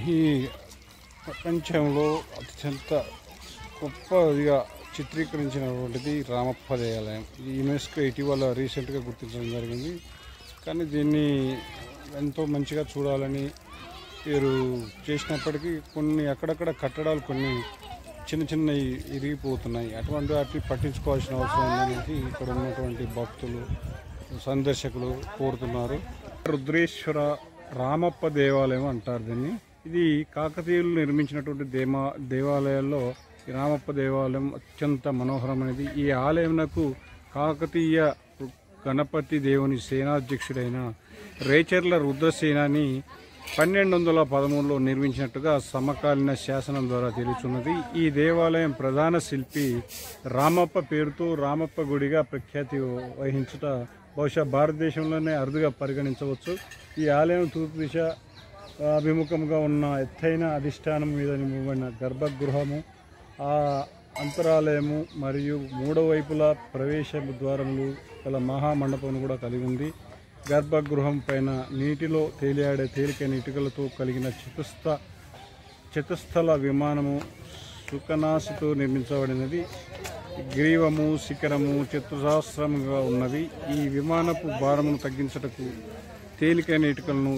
ఈ ప్రపంచంలో అత్యంత గొప్పదిగా చిత్రీకరించినటువంటిది రామప్ప దేవాలయం. ఇది యునెస్కో ఇటీవల రీసెంట్గా గుర్తించడం జరిగింది. కానీ దీన్ని ఎంతో మంచిగా చూడాలని వీరు చేసినప్పటికీ కొన్ని అక్కడక్కడ కట్టడాలు కొన్ని చిన్న చిన్న ఇరిగిపోతున్నాయి. అటువంటి వాటిని పట్టించుకోవాల్సిన అవసరం ఉందనేసి ఇక్కడ ఉన్నటువంటి భక్తులు సందర్శకులు కోరుతున్నారు. రుద్రేశ్వర రామప్ప దేవాలయం అంటారు దీన్ని. ఇది కాకతీయులు నిర్మించినటువంటి దేవాలయాల్లో ఈ రామప్ప దేవాలయం అత్యంత మనోహరమైనది. ఈ ఆలయంకు కాకతీయ గణపతి దేవుని సేనాధ్యక్షుడైన రేచర్ల రుద్రసేనాని 1213లో నిర్మించినట్టుగా సమకాలీన శాసనం ద్వారా తెలుస్తున్నది. ఈ దేవాలయం ప్రధాన శిల్పి రామప్ప పేరుతో రామప్ప గుడిగా ప్రఖ్యాతి వహించుట బహుశా భారతదేశంలోనే అరుదుగా పరిగణించవచ్చు. ఈ ఆలయం తూర్పు దిశ అభిముఖంగా ఉన్న ఎత్తైన అధిష్టానం మీద నింపబడిన గర్భగృహము, ఆ అంతరాలయము మరియు మూడో వైపులా ప్రవేశ ద్వారములు గల మహామండపం కూడా కలిగి ఉంది. గర్భగృహం పైన నీటిలో తేలియాడే తేలికైన ఇటుకలతో కలిగిన చతుస్థల విమానము సుకనాసితో నిర్మించబడినది. గ్రీవము శిఖరము చతురస్రంగా ఉన్నవి. ఈ విమానపు భారమును తగ్గించటకు తేలికైన ఇటుకలను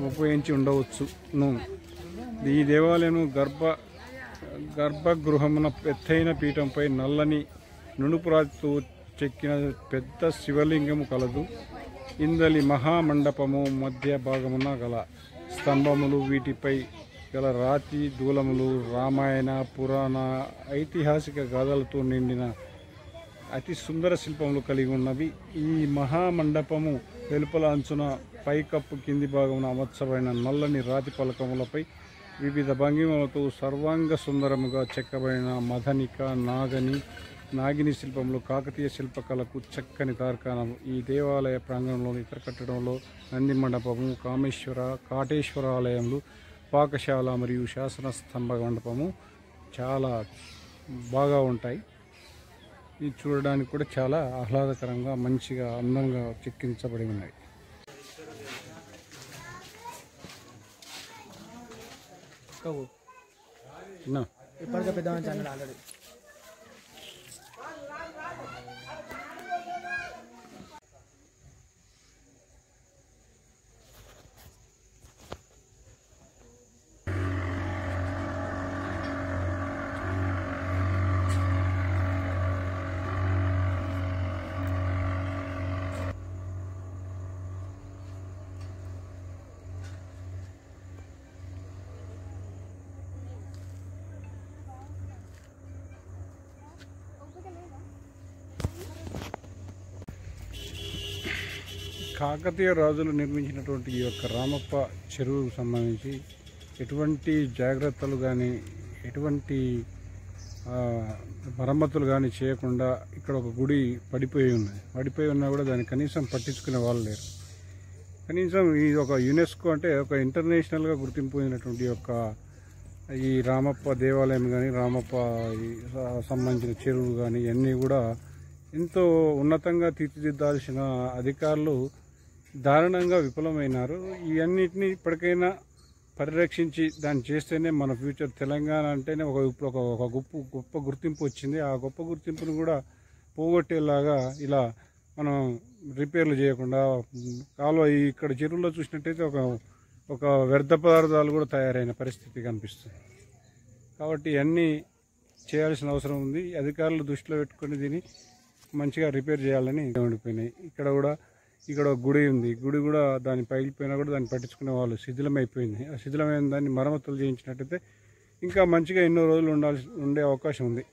ఉపయోగించి ఉండవచ్చును. ఈ దేవాలయం గర్భగృహమున ఎత్తైన పీఠంపై నల్లని నునుపురాతితో చెక్కిన పెద్ద శివలింగము కలదు. ఇందలి మహామండపము మధ్య భాగమున గల స్తంభములు, వీటిపై గల రాతి దూలములు రామాయణ పురాణ ఐతిహాసిక గాథలతో నిండిన అతి సుందర శిల్పములు కలిగి ఉన్నవి. ఈ మహామండపము వెలుపల అంచున పైకప్పు కింది భాగమున అమర్చబడిన నల్లని రాతి పలకములపై వివిధ భంగిమలతో సర్వాంగ సుందరముగా చెక్కబడిన మదనిక నాగిని శిల్పములు కాకతీయ శిల్పకళకు చక్కని తార్కాణము. ఈ దేవాలయ ప్రాంగణంలోని ఇతర కట్టడంలో నంది మండపము, కాటేశ్వర ఆలయములు, పాకశాల మరియు శాసన స్తంభ మండపము చాలా బాగా ఉంటాయి. ఇది చూడడానికి కూడా చాలా ఆహ్లాదకరంగా మంచిగా అందంగా చెక్కించబడి ఉన్నాయి. ఇప్పటికే పెద్ద ఆల్రెడీ కాకతీయ రాజులు నిర్మించినటువంటి ఈ యొక్క రామప్ప చెరువుకు సంబంధించి ఎటువంటి జాగ్రత్తలు కానీ ఎటువంటి మరమ్మతులు కానీ చేయకుండా ఇక్కడ ఒక గుడి పడిపోయి ఉన్నా కూడా దాన్ని కనీసం పట్టించుకునే వాళ్ళు లేరు. కనీసం ఇది ఒక యునెస్కో అంటే ఒక ఇంటర్నేషనల్గా గుర్తింపు పొందినటువంటి యొక్క ఈ రామప్ప దేవాలయం కానీ రామప్ప సంబంధించిన చెరువులు కానీ ఇవన్నీ కూడా ఎంతో ఉన్నతంగా తీర్చిదిద్దాల్సిన అధికారులు దారుణంగా విఫలమైనారు. ఇవన్నిటిని ఇప్పటికైనా పరిరక్షించి దాన్ని చేస్తేనే మన ఫ్యూచర్ తెలంగాణ అంటేనే ఒక గొప్ప గుర్తింపు వచ్చింది. ఆ గొప్ప గుర్తింపును కూడా పోగొట్టేలాగా ఇలా మనం రిపేర్లు చేయకుండా కాలువ ఇక్కడ చెరువుల్లో చూసినట్టయితే ఒక వ్యర్థ పదార్థాలు కూడా తయారైన పరిస్థితి కనిపిస్తుంది. కాబట్టి ఇవన్నీ చేయాల్సిన అవసరం ఉంది. అధికారులు దృష్టిలో పెట్టుకుని దీన్ని మంచిగా రిపేర్ చేయాలని ఉండిపోయినాయి. ఇక్కడ గుడి ఉంది. గుడి కూడా దాన్ని పగిలిపోయినా కూడా దాన్ని పట్టించుకునే వాళ్ళు శిథిలమైపోయింది. ఆ శిథిలమైన దాన్ని మరమ్మతులు చేయించినట్టయితే ఇంకా మంచిగా ఎన్నో రోజులు ఉండే అవకాశం ఉంది.